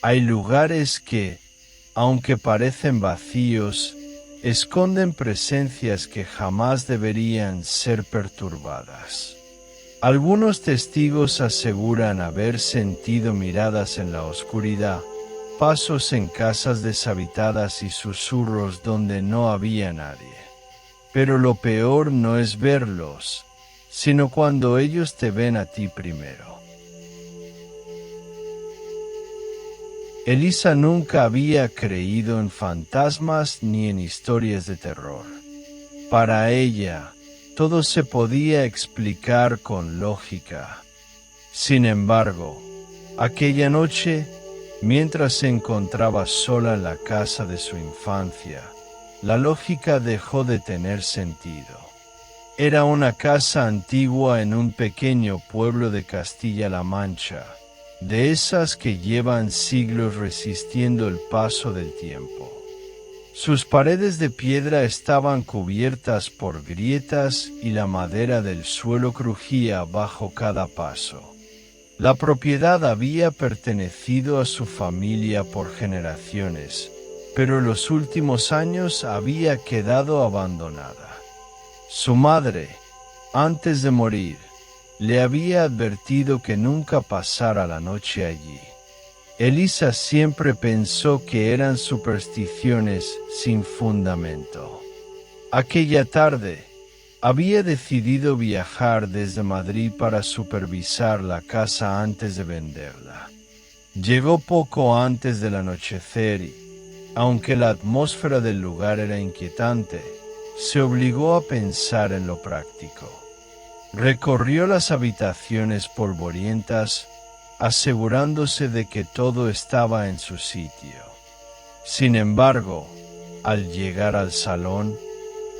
Hay lugares que, aunque parecen vacíos, esconden presencias que jamás deberían ser perturbadas. Algunos testigos aseguran haber sentido miradas en la oscuridad, pasos en casas deshabitadas y susurros donde no había nadie. Pero lo peor no es verlos, sino cuando ellos te ven a ti primero. Elisa nunca había creído en fantasmas ni en historias de terror. Para ella, todo se podía explicar con lógica. Sin embargo, aquella noche, mientras se encontraba sola en la casa de su infancia, la lógica dejó de tener sentido. Era una casa antigua en un pequeño pueblo de Castilla-La Mancha, de esas que llevan siglos resistiendo el paso del tiempo. Sus paredes de piedra estaban cubiertas por grietas y la madera del suelo crujía bajo cada paso. La propiedad había pertenecido a su familia por generaciones, pero en los últimos años había quedado abandonada. Su madre, antes de morir, le había advertido que nunca pasara la noche allí. Elisa siempre pensó que eran supersticiones sin fundamento. Aquella tarde, había decidido viajar desde Madrid para supervisar la casa antes de venderla. Llegó poco antes del anochecer y, aunque la atmósfera del lugar era inquietante, se obligó a pensar en lo práctico. Recorrió las habitaciones polvorientas, asegurándose de que todo estaba en su sitio. Sin embargo, al llegar al salón,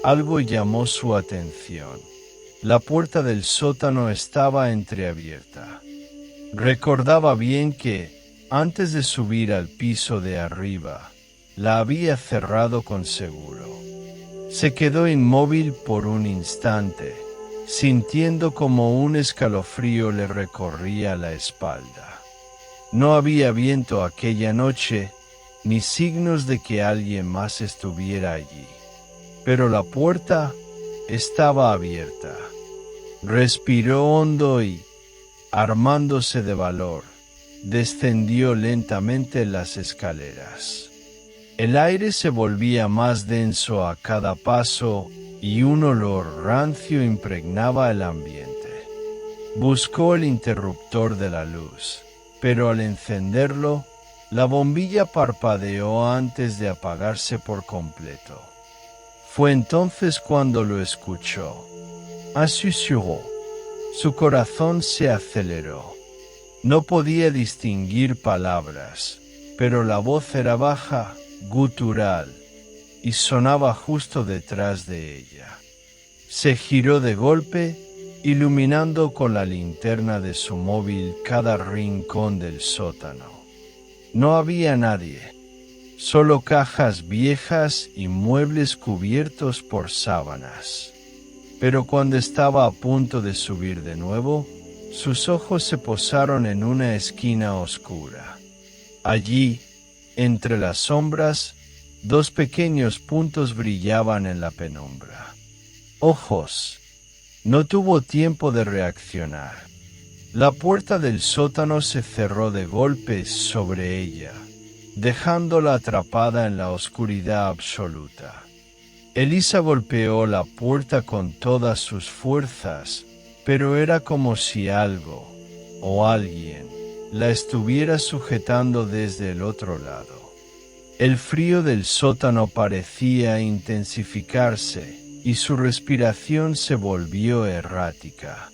algo llamó su atención. La puerta del sótano estaba entreabierta. Recordaba bien que, antes de subir al piso de arriba, la había cerrado con seguro. Se quedó inmóvil por un instante, sintiendo como un escalofrío le recorría la espalda. No había viento aquella noche, ni signos de que alguien más estuviera allí. Pero la puerta estaba abierta. Respiró hondo y, armándose de valor, descendió lentamente las escaleras. El aire se volvía más denso a cada paso y un olor rancio impregnaba el ambiente. Buscó el interruptor de la luz, pero al encenderlo, la bombilla parpadeó antes de apagarse por completo. Fue entonces cuando lo escuchó. Susurró. Su corazón se aceleró. No podía distinguir palabras, pero la voz era baja, gutural, y sonaba justo detrás de ella. Se giró de golpe, iluminando con la linterna de su móvil cada rincón del sótano. No había nadie, solo cajas viejas y muebles cubiertos por sábanas. Pero cuando estaba a punto de subir de nuevo, sus ojos se posaron en una esquina oscura. Allí, entre las sombras, dos pequeños puntos brillaban en la penumbra. Ojos. No tuvo tiempo de reaccionar. La puerta del sótano se cerró de golpe sobre ella, dejándola atrapada en la oscuridad absoluta. Elisa golpeó la puerta con todas sus fuerzas, pero era como si algo, o alguien, la estuviera sujetando desde el otro lado. El frío del sótano parecía intensificarse y su respiración se volvió errática.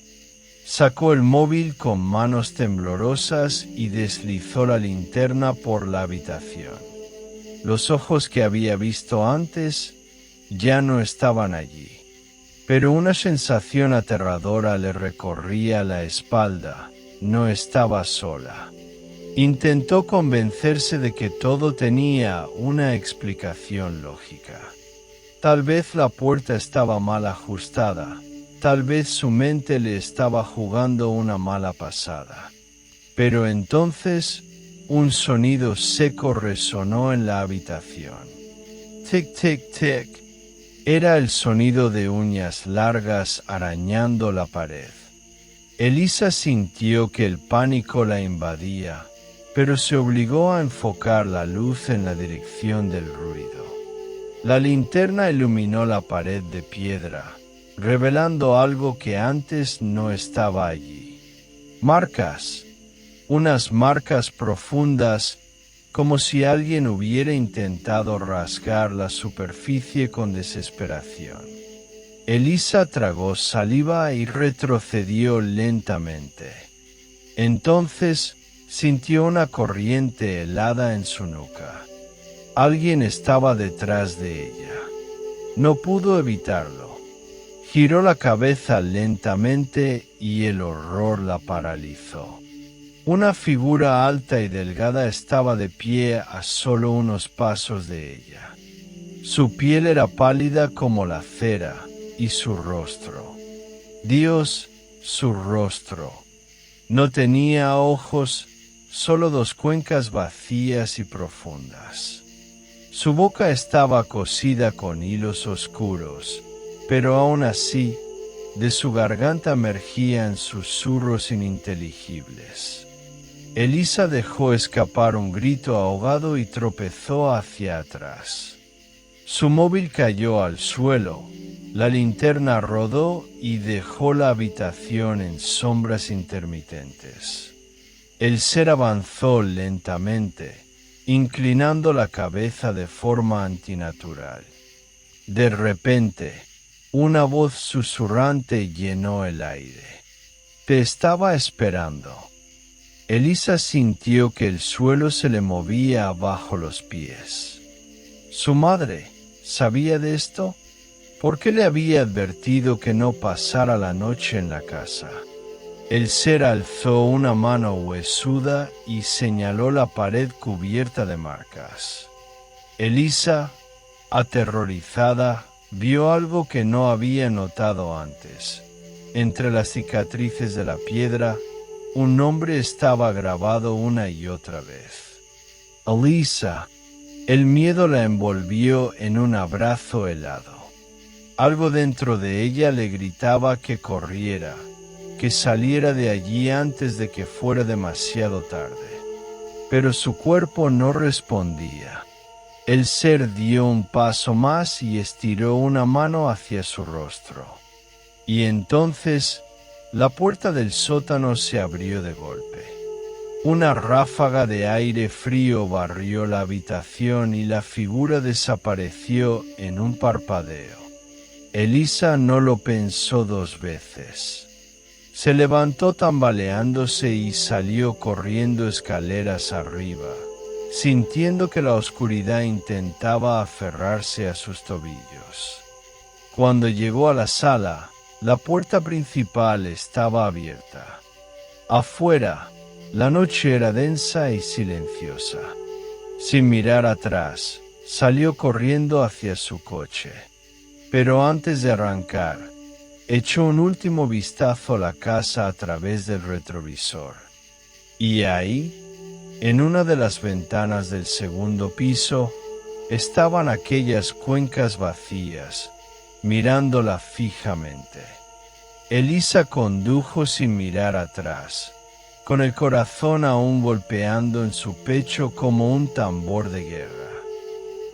Sacó el móvil con manos temblorosas y deslizó la linterna por la habitación. Los ojos que había visto antes ya no estaban allí, pero una sensación aterradora le recorría la espalda. No estaba sola. Intentó convencerse de que todo tenía una explicación lógica. Tal vez la puerta estaba mal ajustada, tal vez su mente le estaba jugando una mala pasada. Pero entonces un sonido seco resonó en la habitación. Tic, tic, tic. Era el sonido de uñas largas arañando la pared. Elisa sintió que el pánico la invadía, pero se obligó a enfocar la luz en la dirección del ruido. La linterna iluminó la pared de piedra, revelando algo que antes no estaba allí. Marcas. Unas marcas profundas, como si alguien hubiera intentado rasgar la superficie con desesperación. Elisa tragó saliva y retrocedió lentamente. Entonces sintió una corriente helada en su nuca. Alguien estaba detrás de ella. No pudo evitarlo. Giró la cabeza lentamente y el horror la paralizó. Una figura alta y delgada estaba de pie a solo unos pasos de ella. Su piel era pálida como la cera, y su rostro. Dios, su rostro. No tenía ojos, solo dos cuencas vacías y profundas. Su boca estaba cosida con hilos oscuros, pero aún así, de su garganta emergían susurros ininteligibles. Elisa dejó escapar un grito ahogado y tropezó hacia atrás. Su móvil cayó al suelo, la linterna rodó y dejó la habitación en sombras intermitentes. El ser avanzó lentamente, inclinando la cabeza de forma antinatural. De repente, una voz susurrante llenó el aire. «Te estaba esperando». Elisa sintió que el suelo se le movía bajo los pies. ¿Su madre sabía de esto? ¿Por qué le había advertido que no pasara la noche en la casa? El ser alzó una mano huesuda y señaló la pared cubierta de marcas. Elisa, aterrorizada, vio algo que no había notado antes. Entre las cicatrices de la piedra, un nombre estaba grabado una y otra vez. Elisa. El miedo la envolvió en un abrazo helado. Algo dentro de ella le gritaba que corriera, que saliera de allí antes de que fuera demasiado tarde. Pero su cuerpo no respondía. El ser dio un paso más y estiró una mano hacia su rostro. Y entonces, la puerta del sótano se abrió de golpe. Una ráfaga de aire frío barrió la habitación y la figura desapareció en un parpadeo. Elisa no lo pensó dos veces. Se levantó tambaleándose y salió corriendo escaleras arriba, sintiendo que la oscuridad intentaba aferrarse a sus tobillos. Cuando llegó a la sala, la puerta principal estaba abierta. Afuera, la noche era densa y silenciosa. Sin mirar atrás, salió corriendo hacia su coche. Pero antes de arrancar, echó un último vistazo a la casa a través del retrovisor. Y ahí, en una de las ventanas del segundo piso, estaban aquellas cuencas vacías, mirándola fijamente. Elisa condujo sin mirar atrás, con el corazón aún golpeando en su pecho como un tambor de guerra.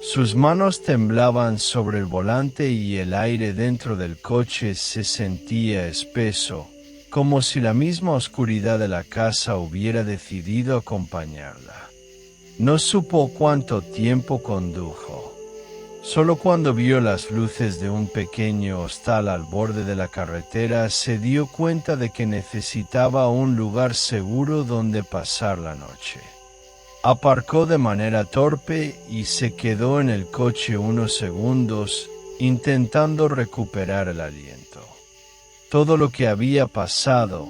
Sus manos temblaban sobre el volante y el aire dentro del coche se sentía espeso, como si la misma oscuridad de la casa hubiera decidido acompañarla. No supo cuánto tiempo condujo. Solo cuando vio las luces de un pequeño hostal al borde de la carretera se dio cuenta de que necesitaba un lugar seguro donde pasar la noche. Aparcó de manera torpe y se quedó en el coche unos segundos, intentando recuperar el aliento. Todo lo que había pasado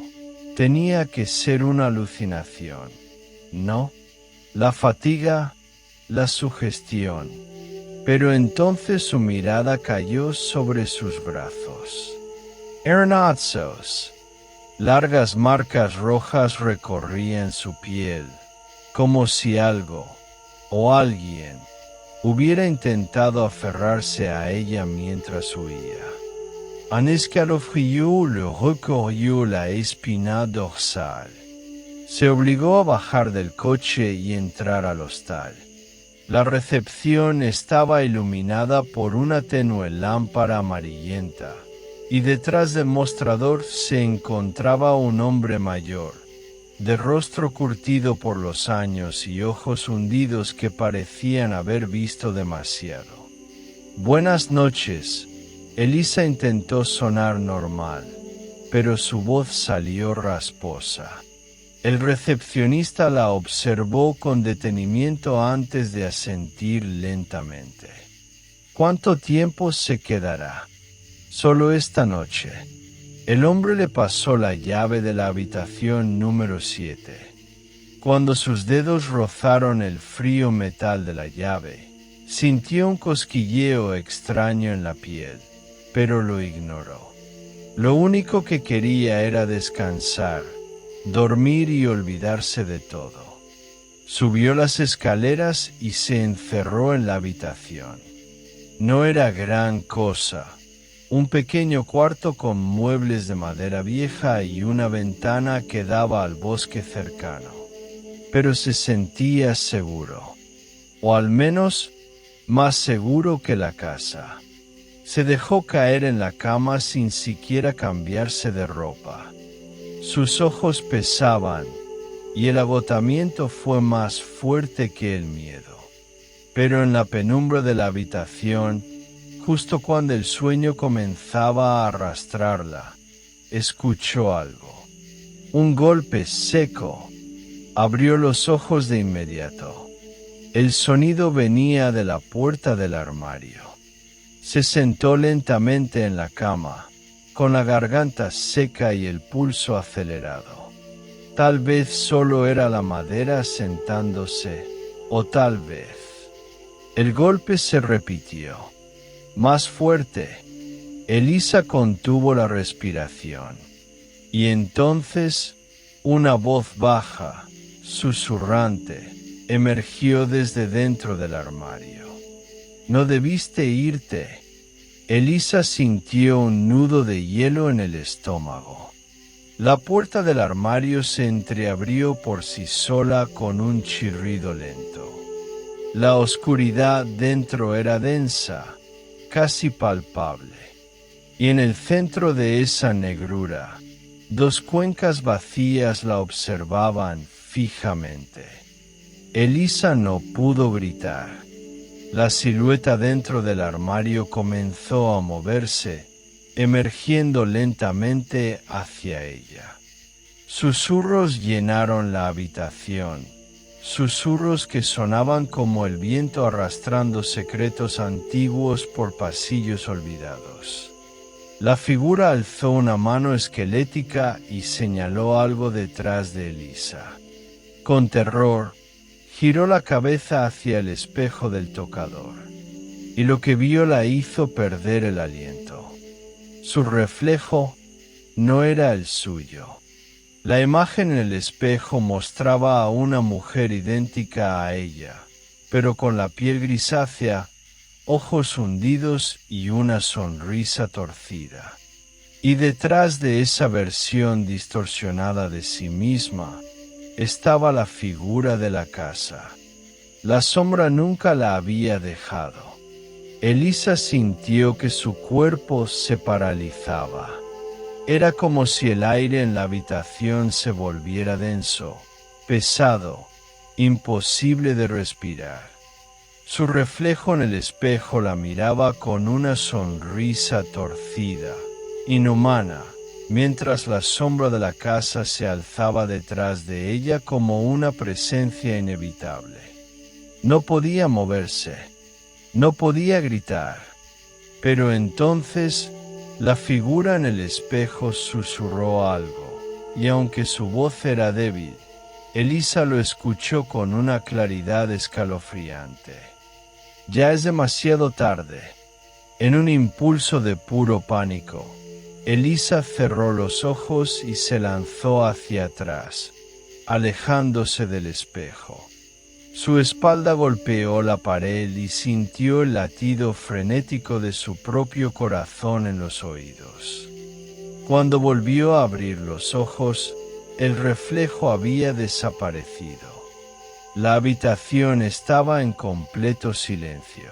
tenía que ser una alucinación, ¿no? La fatiga, la sugestión. Pero entonces su mirada cayó sobre sus brazos. Eran osos. Largas marcas rojas recorrían su piel, como si algo, o alguien, hubiera intentado aferrarse a ella mientras huía. Un escalofrío le recorrió la espina dorsal. Se obligó a bajar del coche y entrar al hostal. La recepción estaba iluminada por una tenue lámpara amarillenta, y detrás del mostrador se encontraba un hombre mayor, de rostro curtido por los años y ojos hundidos que parecían haber visto demasiado. «Buenas noches». Elisa intentó sonar normal, pero su voz salió rasposa. El recepcionista la observó con detenimiento antes de asentir lentamente. «¿Cuánto tiempo se quedará?» «Solo esta noche». El hombre le pasó la llave de la habitación número 7. Cuando sus dedos rozaron el frío metal de la llave, sintió un cosquilleo extraño en la piel, pero lo ignoró. Lo único que quería era descansar, dormir y olvidarse de todo. Subió las escaleras y se encerró en la habitación. No era gran cosa. Un pequeño cuarto con muebles de madera vieja y una ventana que daba al bosque cercano. Pero se sentía seguro, o al menos más seguro que la casa. Se dejó caer en la cama sin siquiera cambiarse de ropa. Sus ojos pesaban, y el agotamiento fue más fuerte que el miedo. Pero en la penumbra de la habitación, justo cuando el sueño comenzaba a arrastrarla, escuchó algo. Un golpe seco. Abrió los ojos de inmediato. El sonido venía de la puerta del armario. Se sentó lentamente en la cama, con la garganta seca y el pulso acelerado. Tal vez solo era la madera sentándose, o tal vez. El golpe se repitió. Más fuerte. Elisa contuvo la respiración. Y entonces, una voz baja, susurrante, emergió desde dentro del armario. «No debiste irte». Elisa sintió un nudo de hielo en el estómago. La puerta del armario se entreabrió por sí sola con un chirrido lento. La oscuridad dentro era densa, casi palpable, y en el centro de esa negrura, dos cuencas vacías la observaban fijamente. Elisa no pudo gritar. La silueta dentro del armario comenzó a moverse, emergiendo lentamente hacia ella. Susurros llenaron la habitación, susurros que sonaban como el viento arrastrando secretos antiguos por pasillos olvidados. La figura alzó una mano esquelética y señaló algo detrás de Elisa. Con terror, giró la cabeza hacia el espejo del tocador, y lo que vio la hizo perder el aliento. Su reflejo no era el suyo. La imagen en el espejo mostraba a una mujer idéntica a ella, pero con la piel grisácea, ojos hundidos y una sonrisa torcida. Y detrás de esa versión distorsionada de sí misma, estaba la figura de la casa. La sombra nunca la había dejado. Elisa sintió que su cuerpo se paralizaba. Era como si el aire en la habitación se volviera denso, pesado, imposible de respirar. Su reflejo en el espejo la miraba con una sonrisa torcida, inhumana, mientras la sombra de la casa se alzaba detrás de ella como una presencia inevitable. No podía moverse, no podía gritar, pero entonces la figura en el espejo susurró algo, y aunque su voz era débil, Elisa lo escuchó con una claridad escalofriante. «Ya es demasiado tarde». En un impulso de puro pánico, Elisa cerró los ojos y se lanzó hacia atrás, alejándose del espejo. Su espalda golpeó la pared y sintió el latido frenético de su propio corazón en los oídos. Cuando volvió a abrir los ojos, el reflejo había desaparecido. La habitación estaba en completo silencio.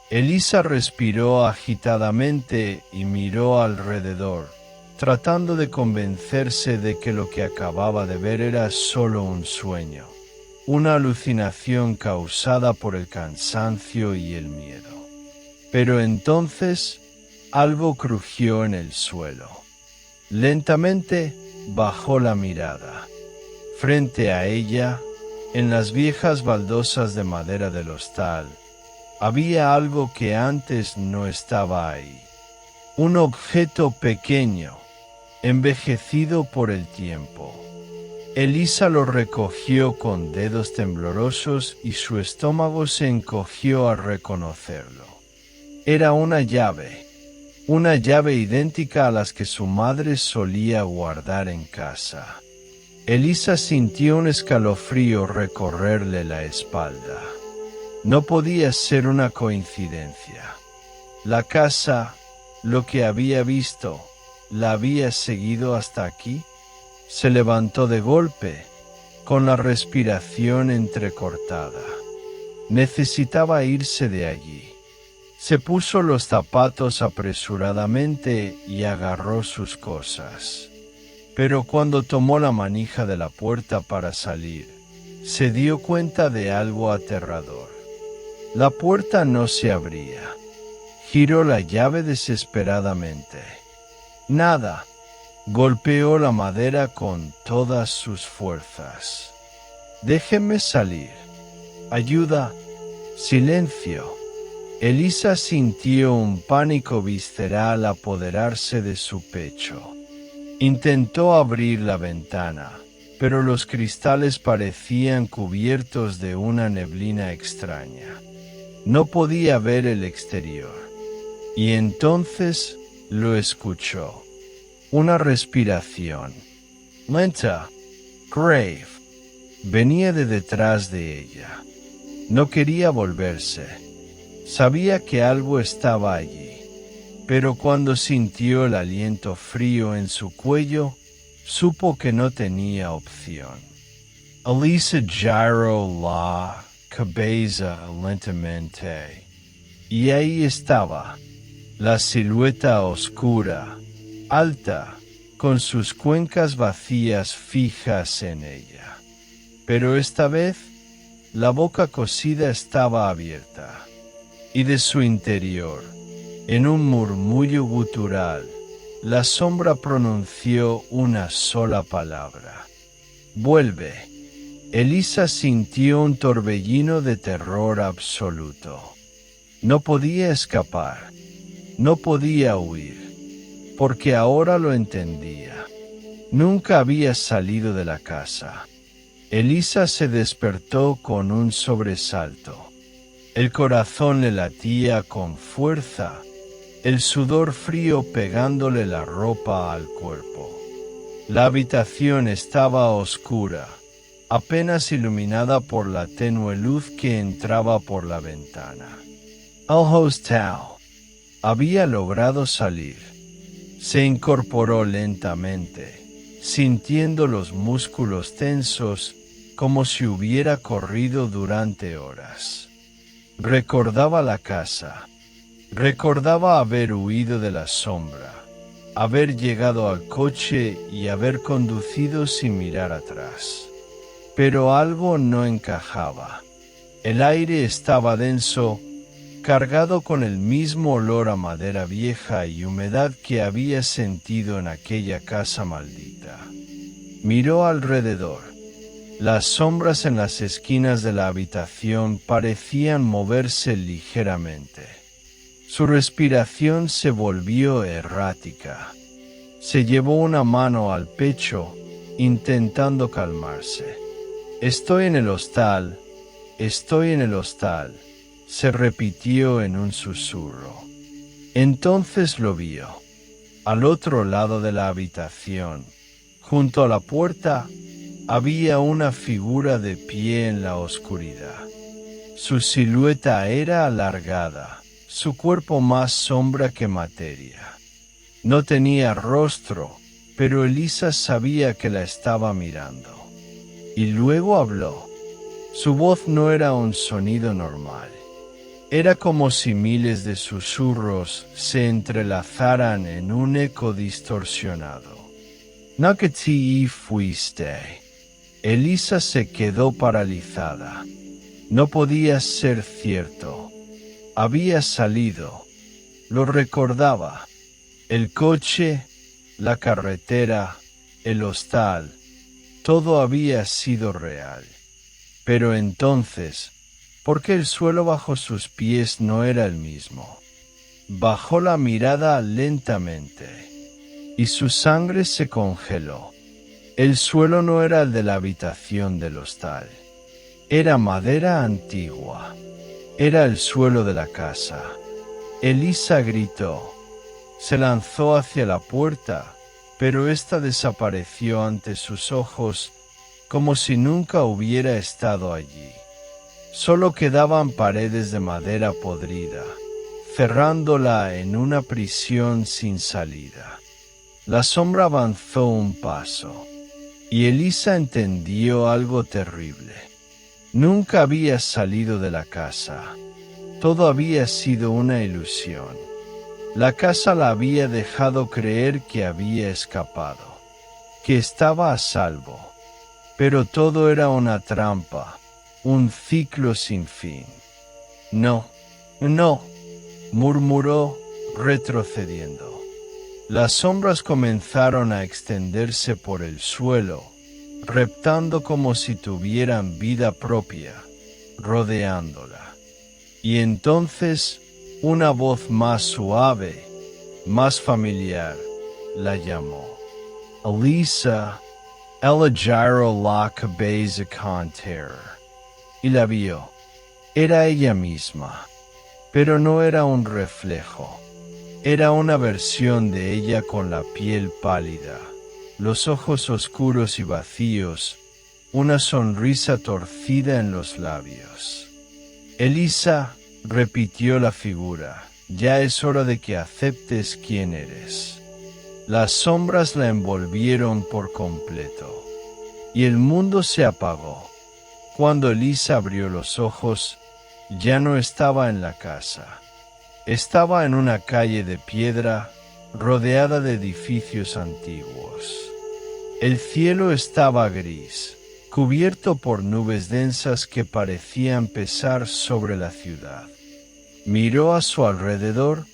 Elisa respiró agitadamente y miró alrededor, tratando de convencerse de que lo que acababa de ver era solo un sueño, una alucinación causada por el cansancio y el miedo. Pero entonces, algo crujió en el suelo. Lentamente, bajó la mirada. Frente a ella, en las viejas baldosas de madera del hostal, había algo que antes no estaba ahí. Un objeto pequeño, envejecido por el tiempo. Elisa lo recogió con dedos temblorosos y su estómago se encogió al reconocerlo. Era una llave idéntica a las que su madre solía guardar en casa. Elisa sintió un escalofrío recorrerle la espalda. No podía ser una coincidencia. La casa, lo que había visto, la había seguido hasta aquí. Se levantó de golpe, con la respiración entrecortada. Necesitaba irse de allí. Se puso los zapatos apresuradamente y agarró sus cosas. Pero cuando tomó la manija de la puerta para salir, se dio cuenta de algo aterrador. La puerta no se abría. Giró la llave desesperadamente. Nada. Golpeó la madera con todas sus fuerzas. «Déjeme salir. Ayuda. Silencio». Elisa sintió un pánico visceral apoderarse de su pecho. Intentó abrir la ventana, pero los cristales parecían cubiertos de una neblina extraña. No podía ver el exterior. Y entonces lo escuchó. Una respiración, lenta, grave, venía de detrás de ella. No quería volverse. Sabía que algo estaba allí, pero cuando sintió el aliento frío en su cuello, supo que no tenía opción. Elisa giró la cabeza lentamente, y ahí estaba, la silueta oscura, alta, con sus cuencas vacías fijas en ella. Pero esta vez, la boca cosida estaba abierta, y de su interior, en un murmullo gutural, la sombra pronunció una sola palabra. «Vuelve». Elisa sintió un torbellino de terror absoluto. No podía escapar, no podía huir, porque ahora lo entendía. Nunca había salido de la casa. Elisa se despertó con un sobresalto. El corazón le latía con fuerza, el sudor frío pegándole la ropa al cuerpo. La habitación estaba oscura, apenas iluminada por la tenue luz que entraba por la ventana. El hostal había logrado salir. Se incorporó lentamente, sintiendo los músculos tensos como si hubiera corrido durante horas. Recordaba la casa. Recordaba haber huido de la sombra, haber llegado al coche y haber conducido sin mirar atrás. Pero algo no encajaba. El aire estaba denso, cargado con el mismo olor a madera vieja y humedad que había sentido en aquella casa maldita. Miró alrededor. Las sombras en las esquinas de la habitación parecían moverse ligeramente. Su respiración se volvió errática. Se llevó una mano al pecho, intentando calmarse. «Estoy en el hostal, estoy en el hostal», se repitió en un susurro. Entonces lo vio. Al otro lado de la habitación, junto a la puerta, Había una figura de pie en la oscuridad. Su silueta era alargada, su cuerpo más sombra que materia. No tenía rostro, pero Elisa sabía que la estaba mirando. Y luego habló. Su voz no era un sonido normal. Era como si miles de susurros se entrelazaran en un eco distorsionado. Nakati fuiste. Elisa se quedó paralizada. No podía ser cierto. Había salido. Lo recordaba. El coche, la carretera, el hostal, todo había sido real. Pero entonces, ¿por qué el suelo bajo sus pies no era el mismo? Bajó la mirada lentamente, y su sangre se congeló. El suelo no era el de la habitación del hostal. Era madera antigua. Era el suelo de la casa. Elisa gritó. Se lanzó hacia la puerta, pero ésta desapareció ante sus ojos como si nunca hubiera estado allí. Solo quedaban paredes de madera podrida, cerrándola en una prisión sin salida. La sombra avanzó un paso, y Elisa entendió algo terrible. Nunca había salido de la casa. Todo había sido una ilusión. La casa la había dejado creer que había escapado, que estaba a salvo. Pero todo era una trampa, un ciclo sin fin. No, no, murmuró, retrocediendo. Las sombras comenzaron a extenderse por el suelo, reptando como si tuvieran vida propia, rodeándola. Y entonces, una voz más suave, más familiar, la llamó. Elisa, Elagiro la cabeza con terror. Y la vio. Era ella misma, pero no era un reflejo. Era una versión de ella con la piel pálida, los ojos oscuros y vacíos, una sonrisa torcida en los labios. Elisa, repitió la figura, ya es hora de que aceptes quién eres. Las sombras la envolvieron por completo, y el mundo se apagó. Cuando Elisa abrió los ojos, ya no estaba en la casa. Estaba en una calle de piedra, rodeada de edificios antiguos. El cielo estaba gris, cubierto por nubes densas que parecían pesar sobre la ciudad. Miró a su alrededor,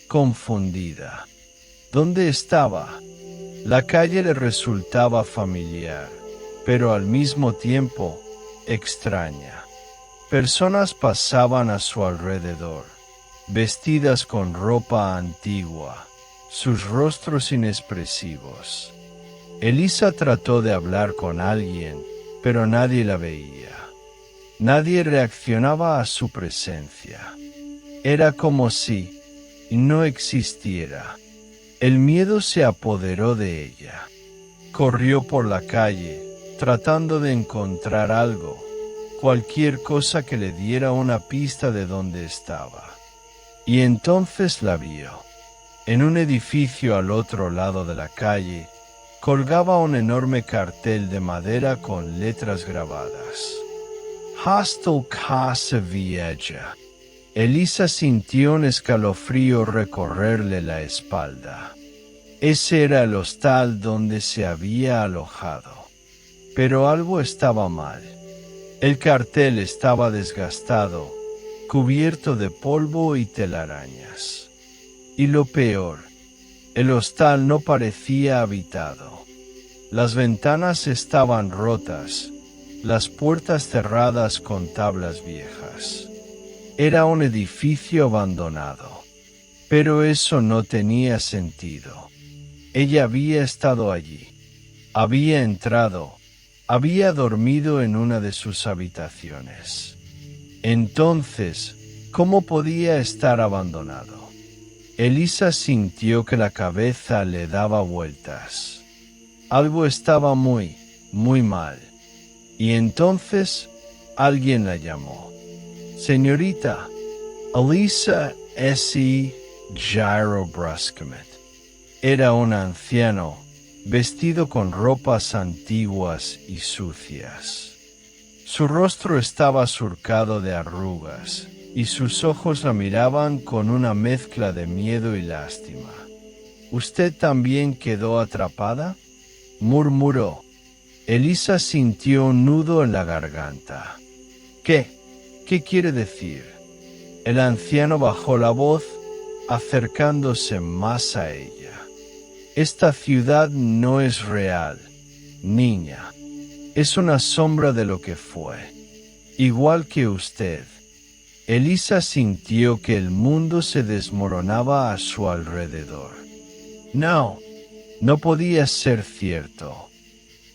confundida. ¿Dónde estaba? La calle le resultaba familiar, pero al mismo tiempo extraña. Personas pasaban a su alrededor, vestidas con ropa antigua, sus rostros inexpresivos. Elisa trató de hablar con alguien, pero nadie la veía. Nadie reaccionaba a su presencia. Era como si no existiera. El miedo se apoderó de ella. Corrió por la calle, tratando de encontrar algo, cualquier cosa que le diera una pista de dónde estaba. Y entonces la vio. En un edificio al otro lado de la calle, colgaba un enorme cartel de madera con letras grabadas. Hostel Casa Vieja. Elisa sintió un escalofrío recorrerle la espalda. Ese era el hostal donde se había alojado. Pero algo estaba mal. El cartel estaba desgastado, cubierto de polvo y telarañas. Y lo peor, el hostal no parecía habitado. Las ventanas estaban rotas, las puertas cerradas con tablas viejas. Era un edificio abandonado. Pero eso no tenía sentido. Ella había estado allí. Había entrado. Había dormido en una de sus habitaciones. Entonces, ¿cómo podía estar abandonado? Elisa sintió que la cabeza le daba vueltas. Algo estaba muy mal. Y entonces alguien la llamó. Señorita, Elisa S. Gyro Bruscamet. Era un anciano, vestido con ropas antiguas y sucias. Su rostro estaba surcado de arrugas, y sus ojos la miraban con una mezcla de miedo y lástima. ¿Usted también quedó atrapada?, murmuró. Elisa sintió un nudo en la garganta. ¿Qué quiere decir? El anciano bajó la voz, acercándose más a ella. Esta ciudad no es real, niña. Es una sombra de lo que fue. Igual que usted. Elisa sintió que el mundo se desmoronaba a su alrededor. No podía ser cierto.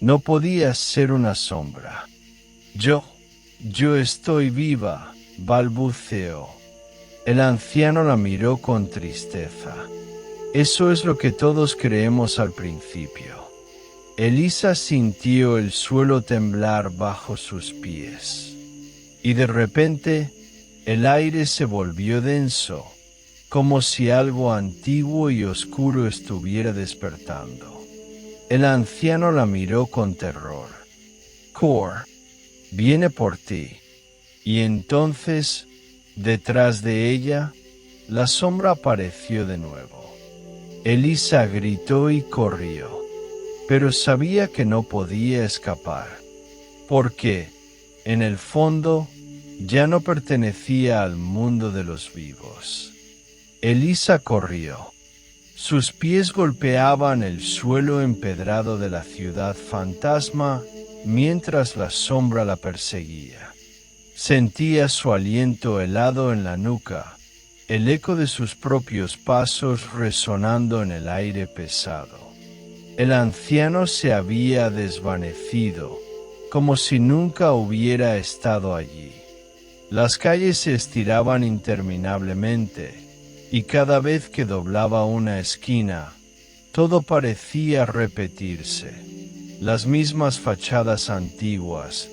No podía ser una sombra. Yo estoy viva, balbuceó. El anciano la miró con tristeza. Eso es lo que todos creemos al principio. Elisa sintió el suelo temblar bajo sus pies. Y de repente, el aire se volvió denso, como si algo antiguo y oscuro estuviera despertando. El anciano la miró con terror. Cor, viene por ti. Y entonces, detrás de ella, la sombra apareció de nuevo. Elisa gritó y corrió, pero sabía que no podía escapar, porque, en el fondo, ya no pertenecía al mundo de los vivos. Elisa corrió. Sus pies golpeaban el suelo empedrado de la ciudad fantasma mientras la sombra la perseguía. Sentía su aliento helado en la nuca, el eco de sus propios pasos resonando en el aire pesado. El anciano se había desvanecido, como si nunca hubiera estado allí. Las calles se estiraban interminablemente, y cada vez que doblaba una esquina, todo parecía repetirse. Las mismas fachadas antiguas,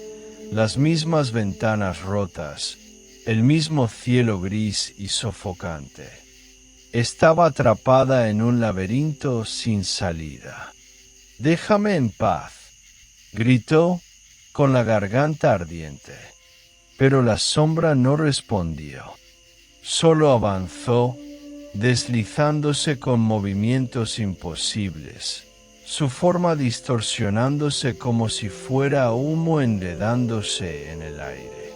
las mismas ventanas rotas, el mismo cielo gris y sofocante. Estaba atrapada en un laberinto sin salida. «Déjame en paz», gritó, con la garganta ardiente. Pero la sombra no respondió. Solo avanzó, deslizándose con movimientos imposibles, su forma distorsionándose como si fuera humo enredándose en el aire.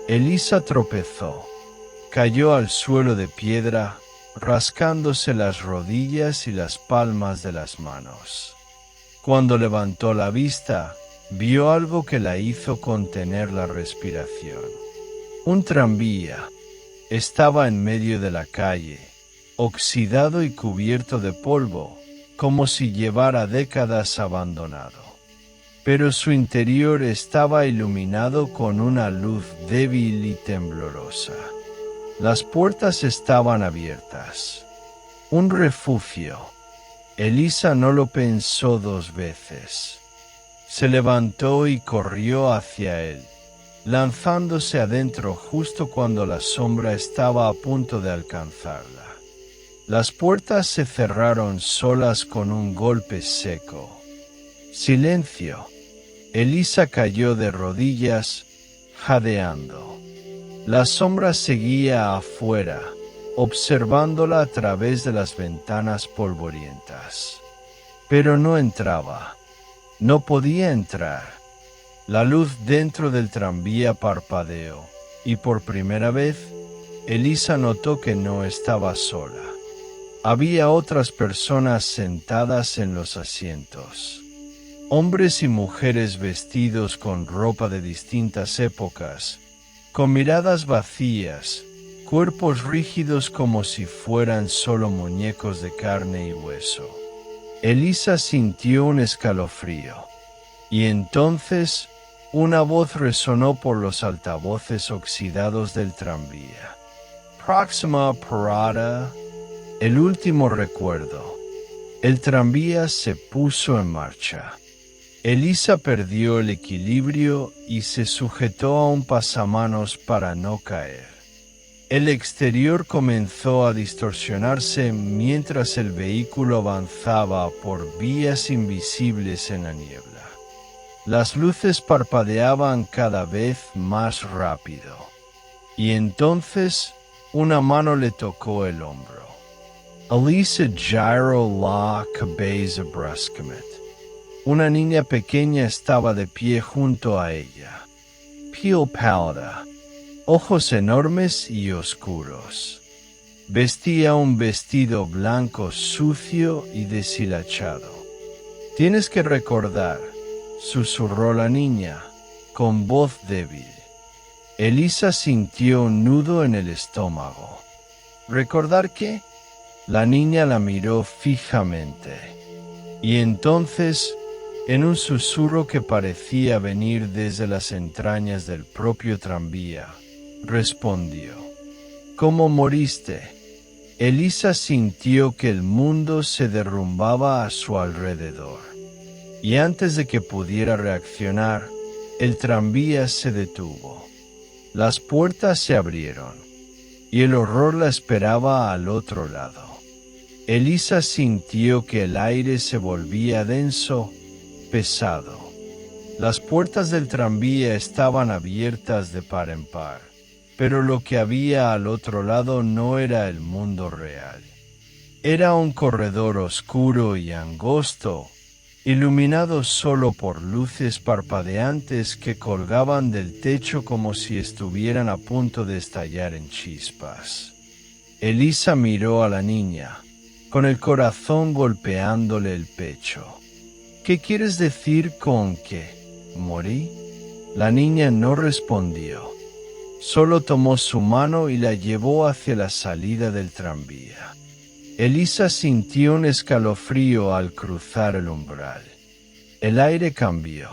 Elisa tropezó, cayó al suelo de piedra, rascándose las rodillas y las palmas de las manos. Cuando levantó la vista, vio algo que la hizo contener la respiración. Un tranvía estaba en medio de la calle, oxidado y cubierto de polvo, como si llevara décadas abandonado. Pero su interior estaba iluminado con una luz débil y temblorosa. Las puertas estaban abiertas. Un refugio. Elisa no lo pensó dos veces. Se levantó y corrió hacia él, lanzándose adentro justo cuando la sombra estaba a punto de alcanzarla. Las puertas se cerraron solas con un golpe seco. Silencio. Elisa cayó de rodillas, jadeando. La sombra seguía afuera, observándola a través de las ventanas polvorientas. Pero no entraba. No podía entrar. La luz dentro del tranvía parpadeó, y por primera vez, Elisa notó que no estaba sola. Había otras personas sentadas en los asientos. Hombres y mujeres vestidos con ropa de distintas épocas, con miradas vacías, cuerpos rígidos como si fueran solo muñecos de carne y hueso. Elisa sintió un escalofrío, y entonces una voz resonó por los altavoces oxidados del tranvía. Próxima parada, el último recuerdo. El tranvía se puso en marcha. Elisa perdió el equilibrio y se sujetó a un pasamanos para no caer. El exterior comenzó a distorsionarse mientras el vehículo avanzaba por vías invisibles en la niebla. Las luces parpadeaban cada vez más rápido. Y entonces una mano le tocó el hombro. Elisa giró la cabeza bruscamente. Una niña pequeña estaba de pie junto a ella. Piel pálida, ojos enormes y oscuros. Vestía un vestido blanco sucio y deshilachado. «Tienes que recordar», susurró la niña, con voz débil. Elisa sintió un nudo en el estómago. ¿Recordar qué? La niña la miró fijamente. Y entonces, en un susurro que parecía venir desde las entrañas del propio tranvía, respondió: «¿Cómo moriste?» Elisa sintió que el mundo se derrumbaba a su alrededor. Y antes de que pudiera reaccionar, el tranvía se detuvo. Las puertas se abrieron, y el horror la esperaba al otro lado. Elisa sintió que el aire se volvía denso, pesado. Las puertas del tranvía estaban abiertas de par en par, pero lo que había al otro lado no era el mundo real. Era un corredor oscuro y angosto, iluminado solo por luces parpadeantes que colgaban del techo como si estuvieran a punto de estallar en chispas. Elisa miró a la niña, con el corazón golpeándole el pecho. «¿Qué quieres decir con que morí?» La niña no respondió. Solo tomó su mano y la llevó hacia la salida del tranvía. Elisa sintió un escalofrío al cruzar el umbral. El aire cambió,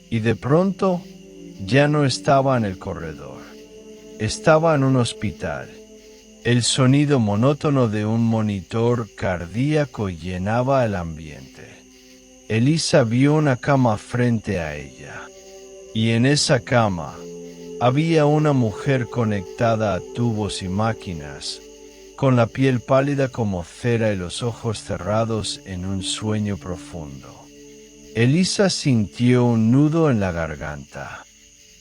y de pronto ya no estaba en el corredor. Estaba en un hospital. El sonido monótono de un monitor cardíaco llenaba el ambiente. Elisa vio una cama frente a ella, y en esa cama había una mujer conectada a tubos y máquinas, con la piel pálida como cera y los ojos cerrados en un sueño profundo. Elisa sintió un nudo en la garganta.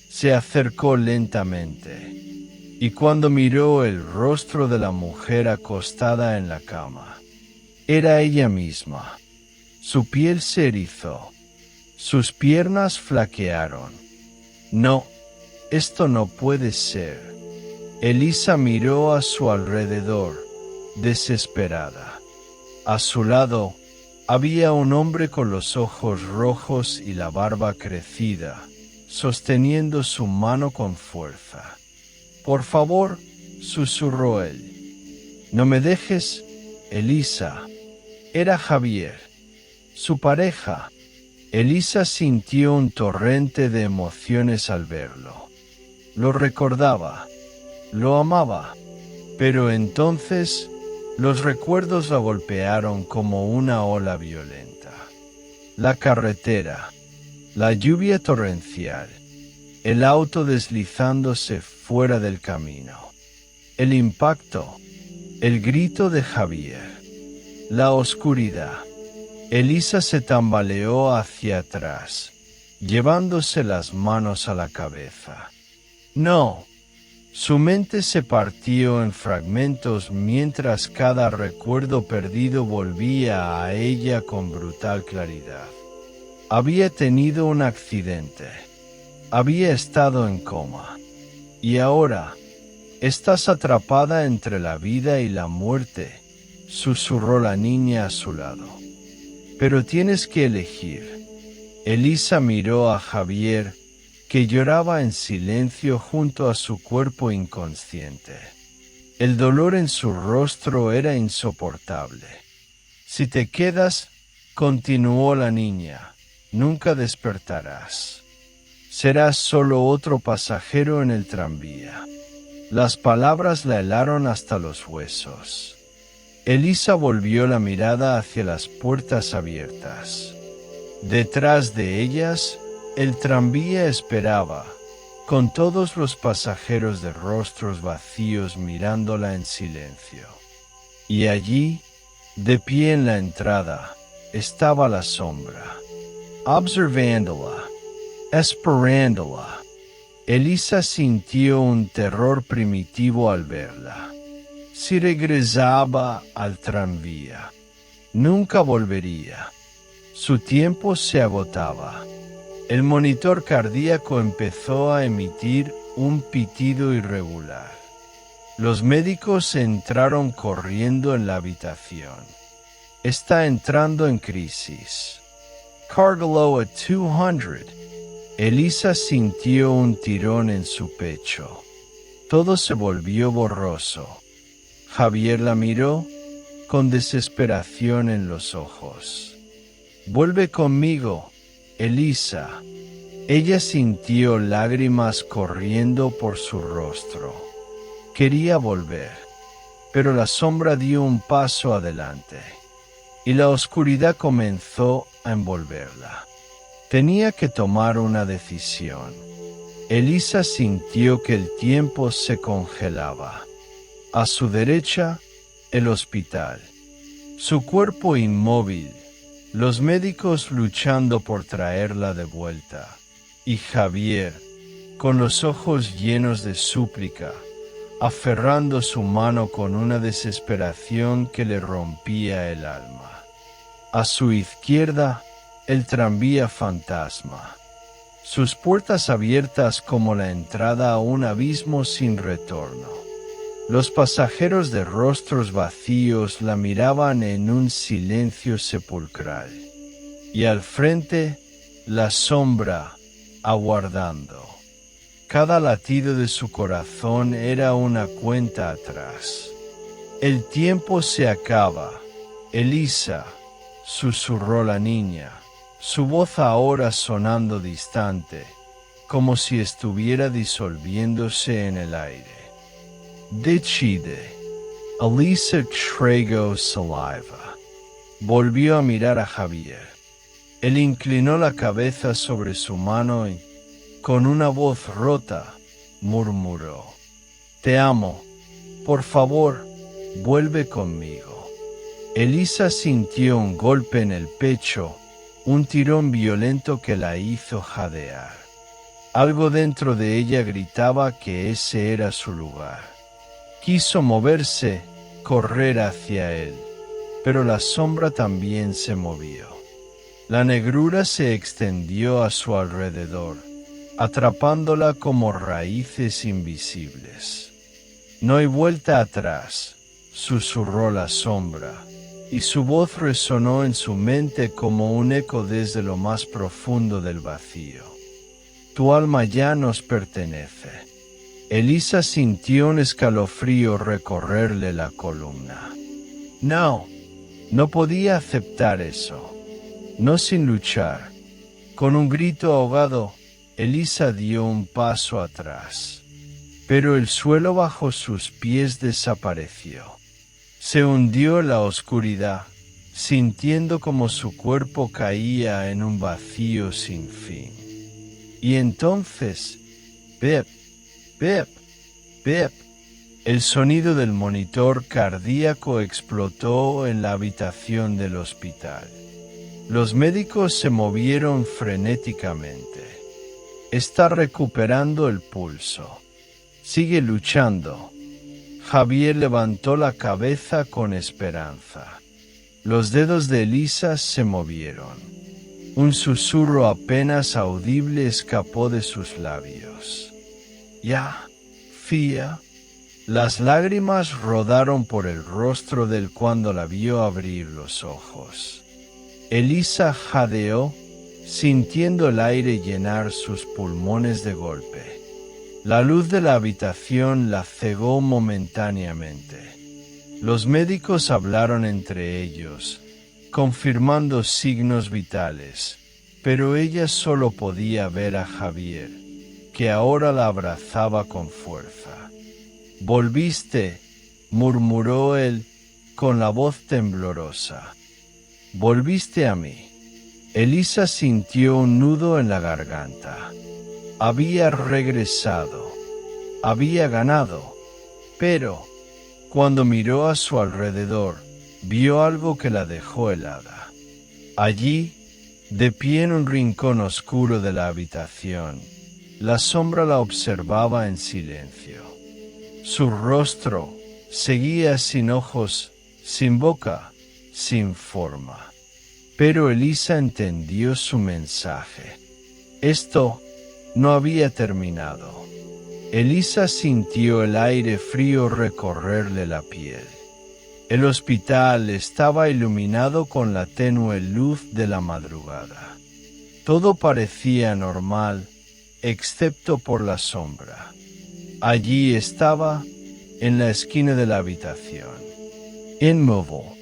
Se acercó lentamente, y cuando miró el rostro de la mujer acostada en la cama, era ella misma. Su piel se erizó, sus piernas flaquearon. «No, esto no puede ser». Elisa miró a su alrededor, desesperada. A su lado había un hombre con los ojos rojos y la barba crecida, sosteniendo su mano con fuerza. «Por favor», susurró él. «No me dejes, Elisa». Era Javier, su pareja. Elisa sintió un torrente de emociones al verlo. Lo recordaba. Lo amaba, pero entonces los recuerdos la golpearon como una ola violenta. La carretera, la lluvia torrencial, el auto deslizándose fuera del camino, el impacto, el grito de Javier, la oscuridad. Elisa se tambaleó hacia atrás, llevándose las manos a la cabeza. «No». Su mente se partió en fragmentos mientras cada recuerdo perdido volvía a ella con brutal claridad. Había tenido un accidente. Había estado en coma. Y ahora, estás atrapada entre la vida y la muerte, susurró la niña a su lado. Pero tienes que elegir. Elisa miró a Javier, que lloraba en silencio junto a su cuerpo inconsciente. El dolor en su rostro era insoportable. «Si te quedas», continuó la niña, «nunca despertarás. Serás solo otro pasajero en el tranvía». Las palabras la helaron hasta los huesos. Elisa volvió la mirada hacia las puertas abiertas. Detrás de ellas, el tranvía esperaba, con todos los pasajeros de rostros vacíos mirándola en silencio. Y allí, de pie en la entrada, estaba la sombra, observándola, esperándola. Elisa sintió un terror primitivo al verla. Si regresaba al tranvía, nunca volvería. Su tiempo se agotaba. El monitor cardíaco empezó a emitir un pitido irregular. Los médicos entraron corriendo en la habitación. Está entrando en crisis. Cargalo a 200. Elisa sintió un tirón en su pecho. Todo se volvió borroso. Javier la miró con desesperación en los ojos. «Vuelve conmigo, Elisa». Ella sintió lágrimas corriendo por su rostro. Quería volver, pero la sombra dio un paso adelante, y la oscuridad comenzó a envolverla. Tenía que tomar una decisión. Elisa sintió que el tiempo se congelaba. A su derecha, el hospital. Su cuerpo inmóvil, los médicos luchando por traerla de vuelta. Y Javier, con los ojos llenos de súplica, aferrando su mano con una desesperación que le rompía el alma. A su izquierda, el tranvía fantasma, sus puertas abiertas como la entrada a un abismo sin retorno. Los pasajeros de rostros vacíos la miraban en un silencio sepulcral. Y al frente, la sombra, aguardando. Cada latido de su corazón era una cuenta atrás. «El tiempo se acaba, Elisa», susurró la niña, su voz ahora sonando distante, como si estuviera disolviéndose en el aire. «Decide». Elisa tragó saliva. Volvió a mirar a Javier. Él inclinó la cabeza sobre su mano y, con una voz rota, murmuró: «Te amo. Por favor, vuelve conmigo». Elisa sintió un golpe en el pecho, un tirón violento que la hizo jadear. Algo dentro de ella gritaba que ese era su lugar. Quiso moverse, correr hacia él, pero la sombra también se movió. La negrura se extendió a su alrededor, atrapándola como raíces invisibles. «No hay vuelta atrás», susurró la sombra, y su voz resonó en su mente como un eco desde lo más profundo del vacío. «Tu alma ya nos pertenece». Elisa sintió un escalofrío recorrerle la columna. No, no podía aceptar eso. No sin luchar. Con un grito ahogado, Elisa dio un paso atrás. Pero el suelo bajo sus pies desapareció. Se hundió en la oscuridad, sintiendo como su cuerpo caía en un vacío sin fin. Y entonces, pip, pip, pip, el sonido del monitor cardíaco explotó en la habitación del hospital. Los médicos se movieron frenéticamente. «Está recuperando el pulso. Sigue luchando». Javier levantó la cabeza con esperanza. Los dedos de Elisa se movieron. Un susurro apenas audible escapó de sus labios. «Ya, Fía». Las lágrimas rodaron por el rostro de él cuando la vio abrir los ojos. Elisa jadeó, sintiendo el aire llenar sus pulmones de golpe. La luz de la habitación la cegó momentáneamente. Los médicos hablaron entre ellos, confirmando signos vitales, pero ella solo podía ver a Javier, que ahora la abrazaba con fuerza. «Volviste», murmuró él con la voz temblorosa. «Volviste a mí». Elisa sintió un nudo en la garganta. Había regresado. Había ganado. Pero, cuando miró a su alrededor, vio algo que la dejó helada. Allí, de pie en un rincón oscuro de la habitación, la sombra la observaba en silencio. Su rostro seguía sin ojos, sin boca, sin forma. Pero Elisa entendió su mensaje. Esto no había terminado. Elisa sintió el aire frío recorrerle la piel. El hospital estaba iluminado con la tenue luz de la madrugada. Todo parecía normal, excepto por la sombra. Allí estaba, en la esquina de la habitación, inmóvil,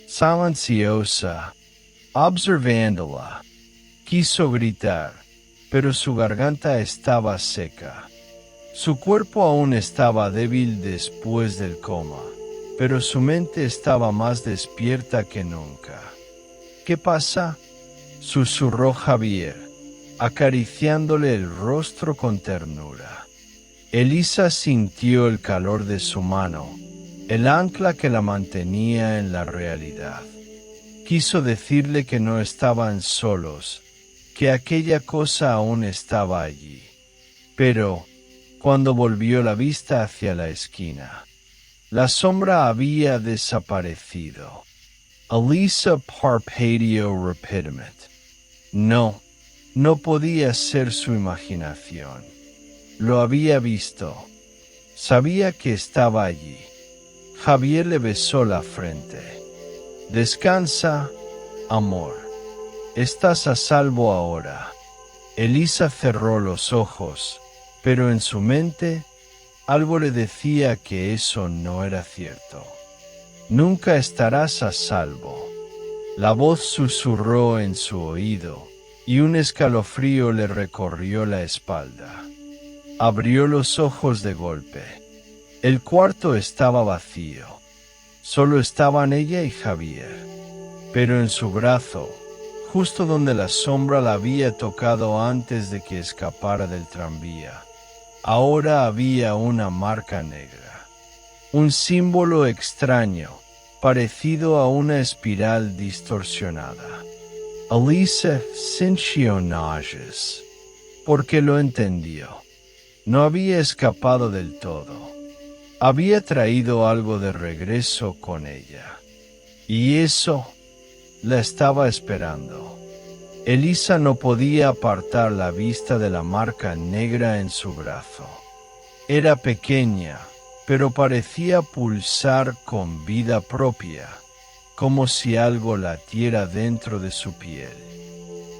silenciosa, observándola. Quiso gritar, pero su garganta estaba seca. Su cuerpo aún estaba débil después del coma, pero su mente estaba más despierta que nunca. ¿Qué pasa?, susurró Javier, acariciándole el rostro con ternura. Elisa sintió el calor de su mano, el ancla que la mantenía en la realidad. Quiso decirle que no estaban solos, que aquella cosa aún estaba allí. Pero, cuando volvió la vista hacia la esquina, la sombra había desaparecido. Elisa parpadeó rápidamente. No podía ser su imaginación. Lo había visto. Sabía que estaba allí. Javier le besó la frente. Descansa, amor. Estás a salvo ahora. Elisa cerró los ojos, pero en su mente algo le decía que eso no era cierto. Nunca estarás a salvo. La voz susurró en su oído, y un escalofrío le recorrió la espalda. Abrió los ojos de golpe. El cuarto estaba vacío. Solo estaban ella y Javier. Pero en su brazo, justo donde la sombra la había tocado antes de que escapara del tranvía, ahora había una marca negra. Un símbolo extraño, parecido a una espiral distorsionada. Elisa sintió náuseas, porque lo entendió. No había escapado del todo. Había traído algo de regreso con ella. Y eso la estaba esperando. Elisa no podía apartar la vista de la marca negra en su brazo. Era pequeña, pero parecía pulsar con vida propia, como si algo latiera dentro de su piel.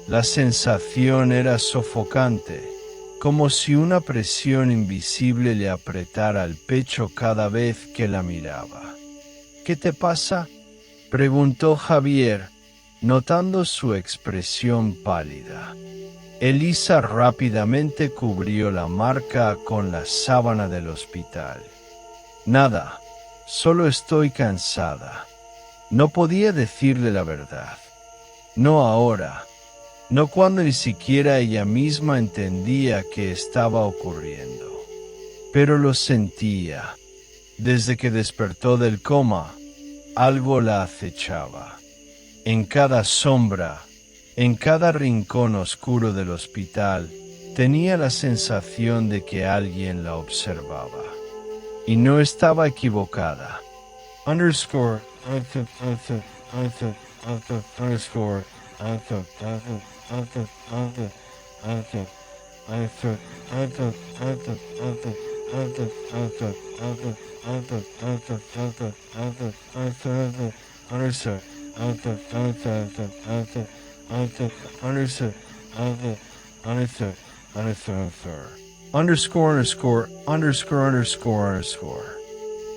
La sensación era sofocante, como si una presión invisible le apretara el pecho cada vez que la miraba. ¿Qué te pasa?, preguntó Javier, notando su expresión pálida. Elisa rápidamente cubrió la marca con la sábana del hospital. Nada, solo estoy cansada. No podía decirle la verdad. No ahora. No cuando ni siquiera ella misma entendía qué estaba ocurriendo. Pero lo sentía. Desde que despertó del coma, algo la acechaba. En cada sombra, en cada rincón oscuro del hospital, tenía la sensación de que alguien la observaba. Y no estaba equivocada. Underscore.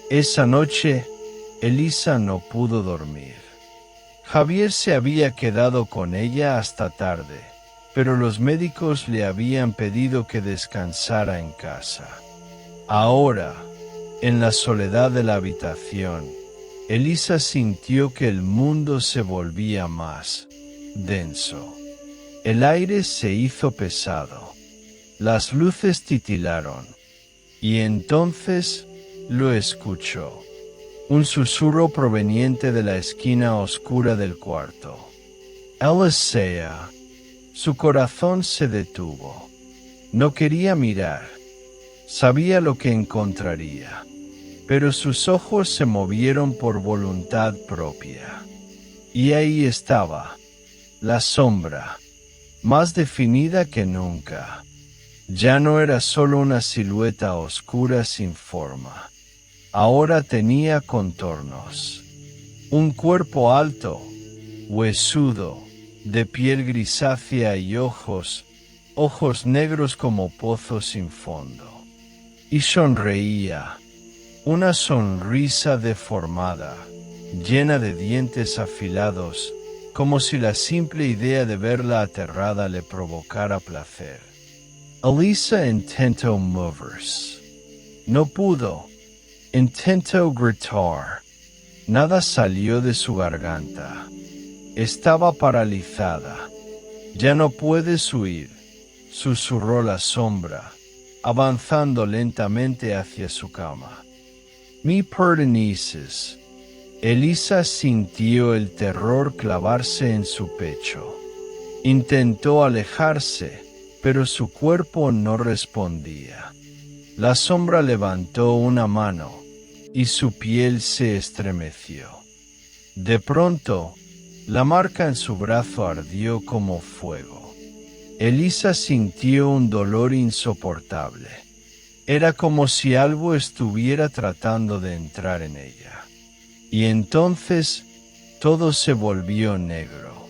Esa noche, Elisa no pudo dormir. Javier se había quedado con ella hasta tarde, pero los médicos le habían pedido que descansara en casa. Ahora, en la soledad de la habitación, Elisa sintió que el mundo se volvía más denso. El aire se hizo pesado. Las luces titilaron. Y entonces lo escuchó. Un susurro proveniente de la esquina oscura del cuarto. Elisea. Su corazón se detuvo. No quería mirar. Sabía lo que encontraría. Pero sus ojos se movieron por voluntad propia. Y ahí estaba, la sombra, más definida que nunca. Ya no era solo una silueta oscura sin forma. Ahora tenía contornos. Un cuerpo alto, huesudo, de piel grisácea y ojos negros como pozos sin fondo. Y sonreía, una sonrisa deformada, llena de dientes afilados, como si la simple idea de verla aterrada le provocara placer. Elisa intentó moverse. No pudo. Intentó gritar. Nada salió de su garganta. Estaba paralizada. Ya no puedes huir, susurró la sombra, avanzando lentamente hacia su cama. Me perteneces. Elisa sintió el terror clavarse en su pecho. Intentó alejarse, pero su cuerpo no respondía. La sombra levantó una mano, y su piel se estremeció. De pronto, la marca en su brazo ardió como fuego. Elisa sintió un dolor insoportable. Era como si algo estuviera tratando de entrar en ella. Y entonces, todo se volvió negro.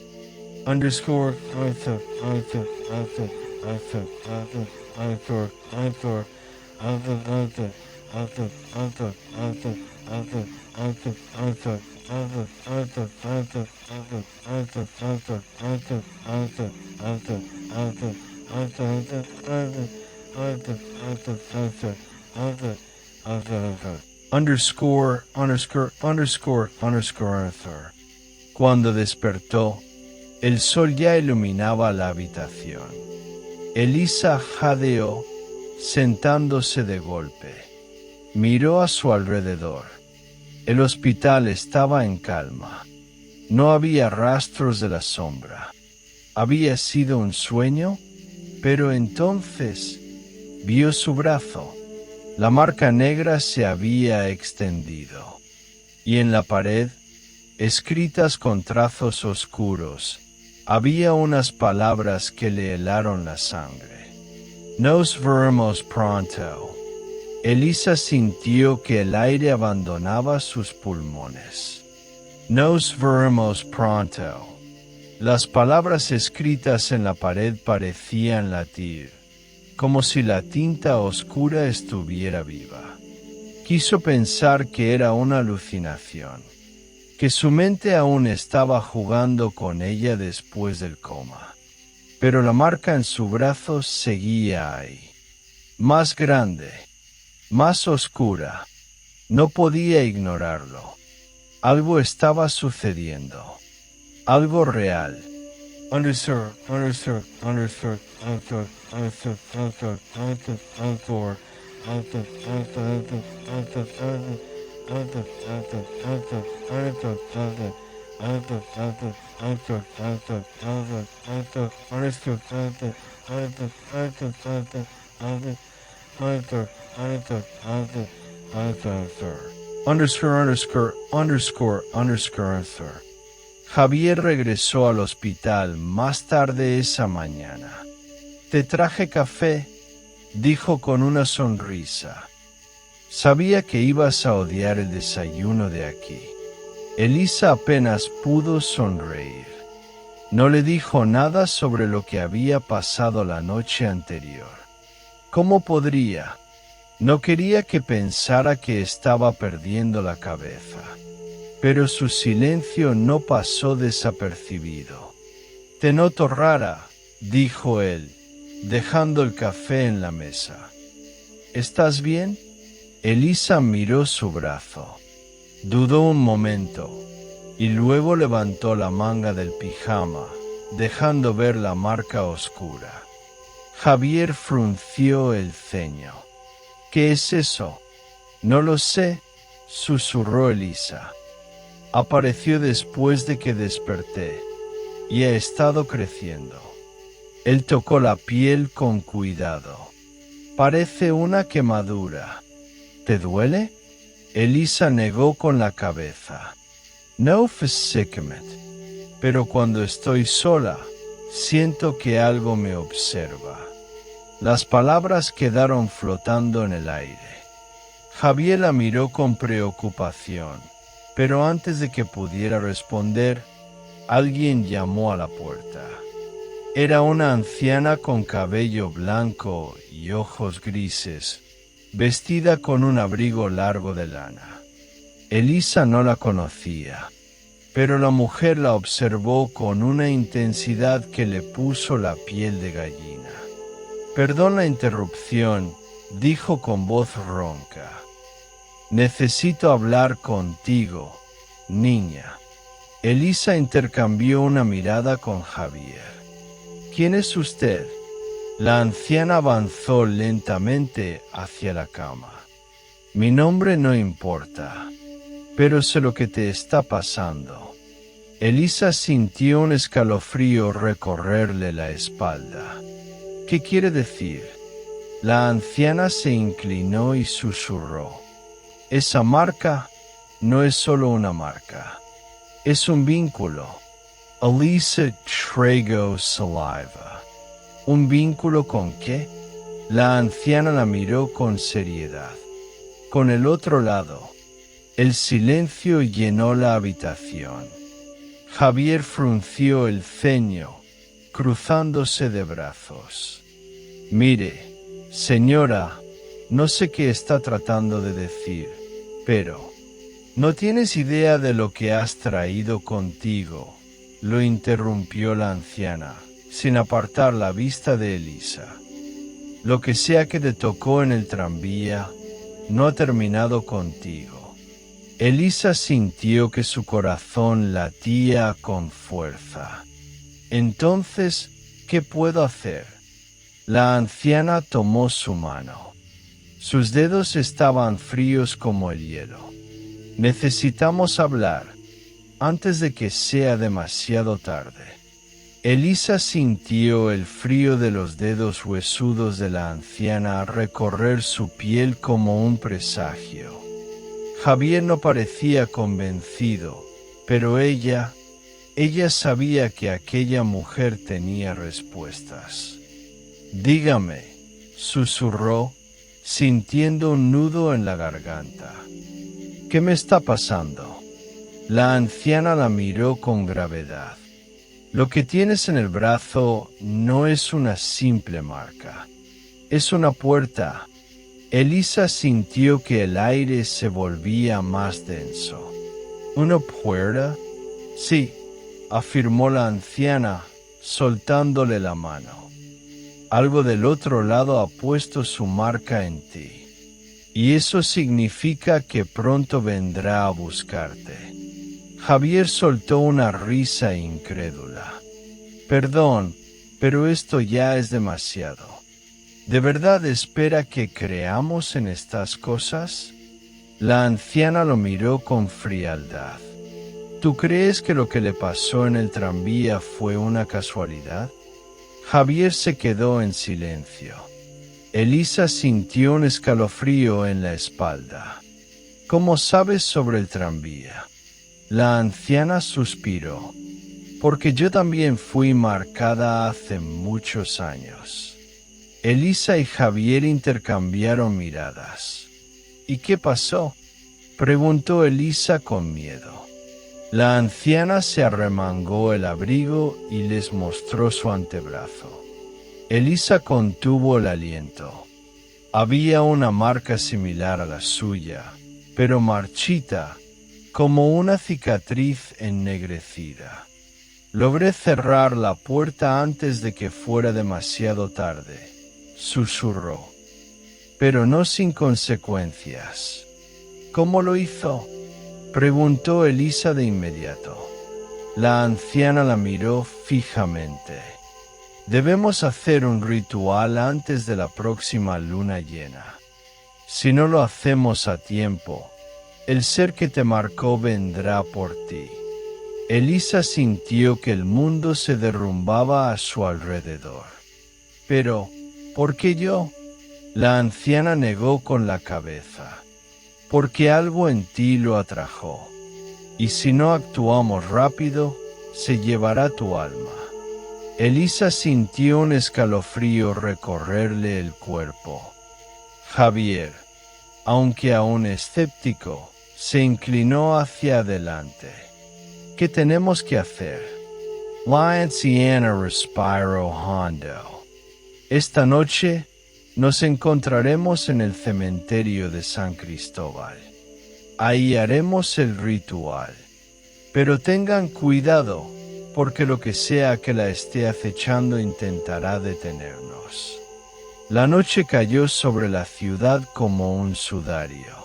Cuando despertó, el sol ya iluminaba la habitación. Elisa jadeó, sentándose de golpe. Miró a su alrededor. El hospital estaba en calma. No había rastros de la sombra. ¿Había sido un sueño? Pero entonces vio su brazo. La marca negra se había extendido. Y en la pared, escritas con trazos oscuros, había unas palabras que le helaron la sangre. Nos veremos pronto. Elisa sintió que el aire abandonaba sus pulmones. Nos veremos pronto. Las palabras escritas en la pared parecían latir, como si la tinta oscura estuviera viva. Quiso pensar que era una alucinación, que su mente aún estaba jugando con ella después del coma. Pero la marca en su brazo seguía ahí, más grande, más oscura. No podía ignorarlo. Algo estaba sucediendo. Algo real. Javier regresó al hospital más tarde esa mañana. Te traje café, dijo con una sonrisa. Sabía que ibas a odiar el desayuno de aquí. Elisa apenas pudo sonreír. No le dijo nada sobre lo que había pasado la noche anterior. ¿Cómo podría? No quería que pensara que estaba perdiendo la cabeza. Pero su silencio no pasó desapercibido. Te noto rara, dijo él, dejando el café en la mesa. ¿Estás bien? Elisa miró su brazo. Dudó un momento, y luego levantó la manga del pijama, dejando ver la marca oscura. Javier frunció el ceño. ¿Qué es eso? No lo sé, susurró Elisa. Apareció después de que desperté, y ha estado creciendo. Él tocó la piel con cuidado. Parece una quemadura. ¿Te duele? Elisa negó con la cabeza. No físicamente, pero cuando estoy sola, siento que algo me observa. Las palabras quedaron flotando en el aire. Javier la miró con preocupación, pero antes de que pudiera responder, alguien llamó a la puerta. Era una anciana con cabello blanco y ojos grises, vestida con un abrigo largo de lana. Elisa no la conocía, pero la mujer la observó con una intensidad que le puso la piel de gallina. Perdón la interrupción, dijo con voz ronca. Necesito hablar contigo, niña. Elisa intercambió una mirada con Javier. ¿Quién es usted? La anciana avanzó lentamente hacia la cama. Mi nombre no importa, pero sé lo que te está pasando. Elisa sintió un escalofrío recorrerle la espalda. ¿Qué quiere decir? La anciana se inclinó y susurró. Esa marca no es solo una marca, es un vínculo. Elisa tragó saliva. ¿Un vínculo con qué? La anciana la miró con seriedad. Con el otro lado. El silencio llenó la habitación. Javier frunció el ceño, cruzándose de brazos. Mire, señora, no sé qué está tratando de decir, pero ¿no tienes idea de lo que has traído contigo? Lo interrumpió la anciana, sin apartar la vista de Elisa. Lo que sea que te tocó en el tranvía, no ha terminado contigo. Elisa sintió que su corazón latía con fuerza. Entonces, ¿qué puedo hacer? La anciana tomó su mano. Sus dedos estaban fríos como el hielo. Necesitamos hablar, antes de que sea demasiado tarde. Elisa sintió el frío de los dedos huesudos de la anciana recorrer su piel como un presagio. Javier no parecía convencido, pero ella sabía que aquella mujer tenía respuestas. Dígame, susurró, sintiendo un nudo en la garganta. ¿Qué me está pasando? La anciana la miró con gravedad. Lo que tienes en el brazo no es una simple marca, es una puerta. Elisa sintió que el aire se volvía más denso. ¿Una puerta? Sí, afirmó la anciana, soltándole la mano. Algo del otro lado ha puesto su marca en ti, y eso significa que pronto vendrá a buscarte. Javier soltó una risa incrédula. Perdón, pero esto ya es demasiado. ¿De verdad espera que creamos en estas cosas? La anciana lo miró con frialdad. ¿Tú crees que lo que le pasó en el tranvía fue una casualidad? Javier se quedó en silencio. Elisa sintió un escalofrío en la espalda. ¿Cómo sabes sobre el tranvía? La anciana suspiró. Porque yo también fui marcada hace muchos años. Elisa y Javier intercambiaron miradas. ¿Y qué pasó? Preguntó Elisa con miedo. La anciana se arremangó el abrigo y les mostró su antebrazo. Elisa contuvo el aliento. Había una marca similar a la suya, pero marchita, como una cicatriz ennegrecida. Logré cerrar la puerta antes de que fuera demasiado tarde, susurró. Pero no sin consecuencias. ¿Cómo lo hizo? Preguntó Elisa de inmediato. La anciana la miró fijamente. Debemos hacer un ritual antes de la próxima luna llena. Si no lo hacemos a tiempo, el ser que te marcó vendrá por ti. Elisa sintió que el mundo se derrumbaba a su alrededor. Pero, ¿por qué yo? La anciana negó con la cabeza. Porque algo en ti lo atrajo. Y si no actuamos rápido, se llevará tu alma. Elisa sintió un escalofrío recorrerle el cuerpo. Javier, aunque aún escéptico, se inclinó hacia adelante. ¿Qué tenemos que hacer? La anciana respiró hondo. Esta noche nos encontraremos en el cementerio de San Cristóbal. Ahí haremos el ritual. Pero tengan cuidado, porque lo que sea que la esté acechando intentará detenernos. La noche cayó sobre la ciudad como un sudario.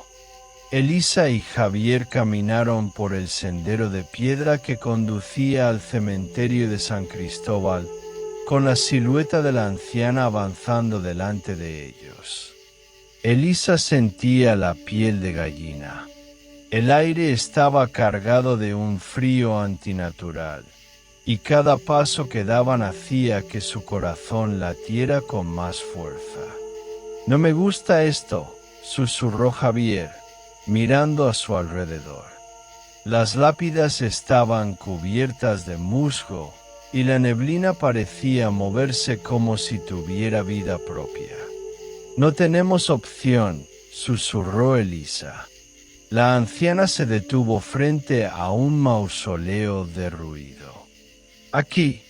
Elisa y Javier caminaron por el sendero de piedra que conducía al cementerio de San Cristóbal, con la silueta de la anciana avanzando delante de ellos. Elisa sentía la piel de gallina. El aire estaba cargado de un frío antinatural, y cada paso que daban hacía que su corazón latiera con más fuerza. «No me gusta esto», susurró Javier, mirando a su alrededor. Las lápidas estaban cubiertas de musgo, y la neblina parecía moverse como si tuviera vida propia. «No tenemos opción», susurró Elisa. La anciana se detuvo frente a un mausoleo derruido. «Aquí»,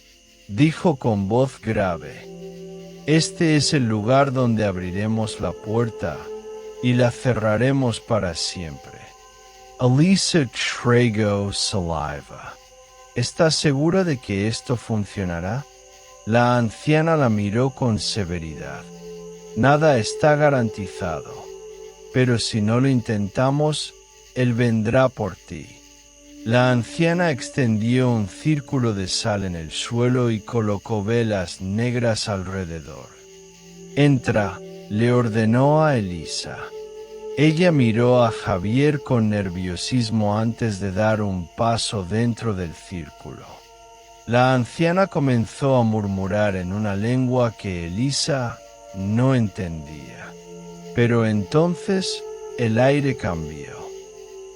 dijo con voz grave. «Este es el lugar donde abriremos la puerta y la cerraremos para siempre». Elisa tragó saliva. «¿Estás segura de que esto funcionará?» La anciana la miró con severidad. «Nada está garantizado, pero si no lo intentamos, él vendrá por ti». La anciana extendió un círculo de sal en el suelo y colocó velas negras alrededor. «Entra», le ordenó a Elisa. Ella miró a Javier con nerviosismo antes de dar un paso dentro del círculo. La anciana comenzó a murmurar en una lengua que Elisa no entendía. Pero entonces el aire cambió.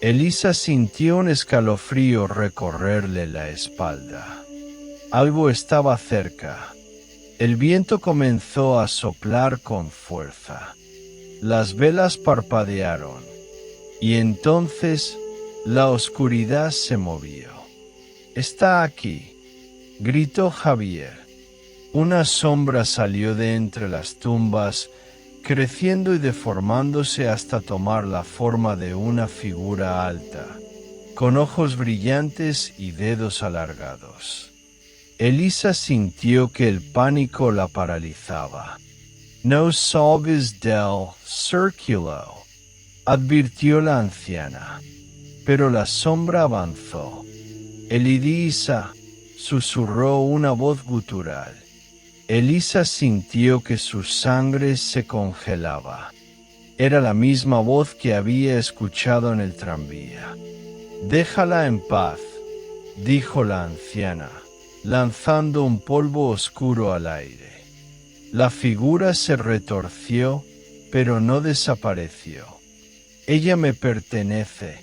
Elisa sintió un escalofrío recorrerle la espalda. Algo estaba cerca. El viento comenzó a soplar con fuerza. Las velas parpadearon, y entonces la oscuridad se movió. «Está aquí», gritó Javier. Una sombra salió de entre las tumbas, creciendo y deformándose hasta tomar la forma de una figura alta, con ojos brillantes y dedos alargados. Elisa sintió que el pánico la paralizaba. «No salves del círculo», advirtió la anciana, pero la sombra avanzó. «Elisa», susurró una voz gutural. Elisa sintió que su sangre se congelaba. Era la misma voz que había escuchado en el tranvía. «Déjala en paz», dijo la anciana, lanzando un polvo oscuro al aire. La figura se retorció, pero no desapareció. «Ella me pertenece».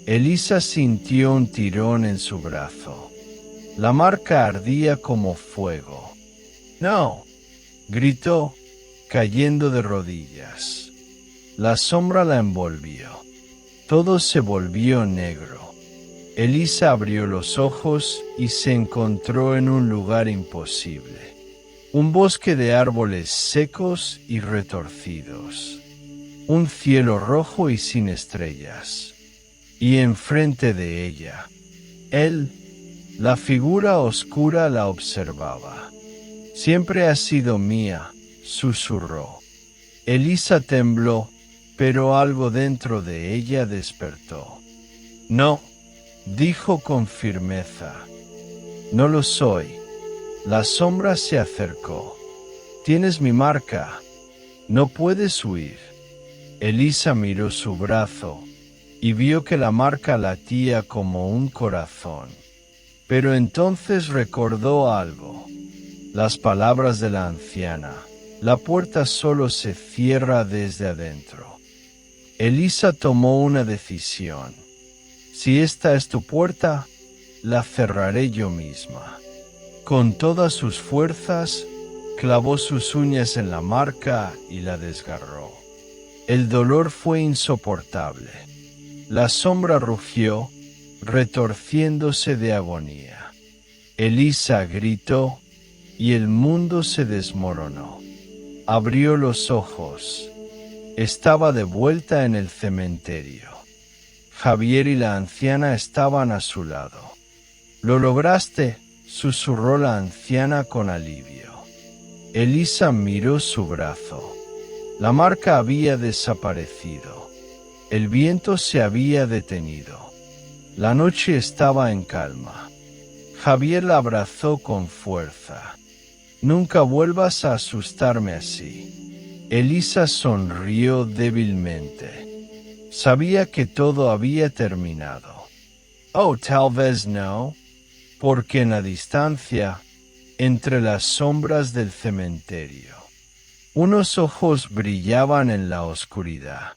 Elisa sintió un tirón en su brazo. La marca ardía como fuego. «No», gritó, cayendo de rodillas. La sombra la envolvió. Todo se volvió negro. Elisa abrió los ojos y se encontró en un lugar imposible. Un bosque de árboles secos y retorcidos. Un cielo rojo y sin estrellas. Y enfrente de ella, él, la figura oscura, la observaba. «Siempre ha sido mía», susurró. Elisa tembló, pero algo dentro de ella despertó. «No», dijo con firmeza, No lo soy. La sombra se acercó. Tienes mi marca. No puedes huir. Elisa miró su brazo y vio que la marca latía como un corazón. Pero entonces recordó algo. Las palabras de la anciana. La puerta solo se cierra desde adentro. Elisa tomó una decisión. Si esta es tu puerta, la cerraré yo misma. Con todas sus fuerzas, clavó sus uñas en la marca y la desgarró. El dolor fue insoportable. La sombra rugió, retorciéndose de agonía. Elisa gritó y el mundo se desmoronó. Abrió los ojos. Estaba de vuelta en el cementerio. Javier y la anciana estaban a su lado. «Lo lograste», susurró la anciana con alivio. Elisa miró su brazo. La marca había desaparecido. El viento se había detenido. La noche estaba en calma. Javier la abrazó con fuerza. «Nunca vuelvas a asustarme así». Elisa sonrió débilmente. Sabía que todo había terminado. Oh, tal vez no, porque en la distancia, entre las sombras del cementerio, unos ojos brillaban en la oscuridad.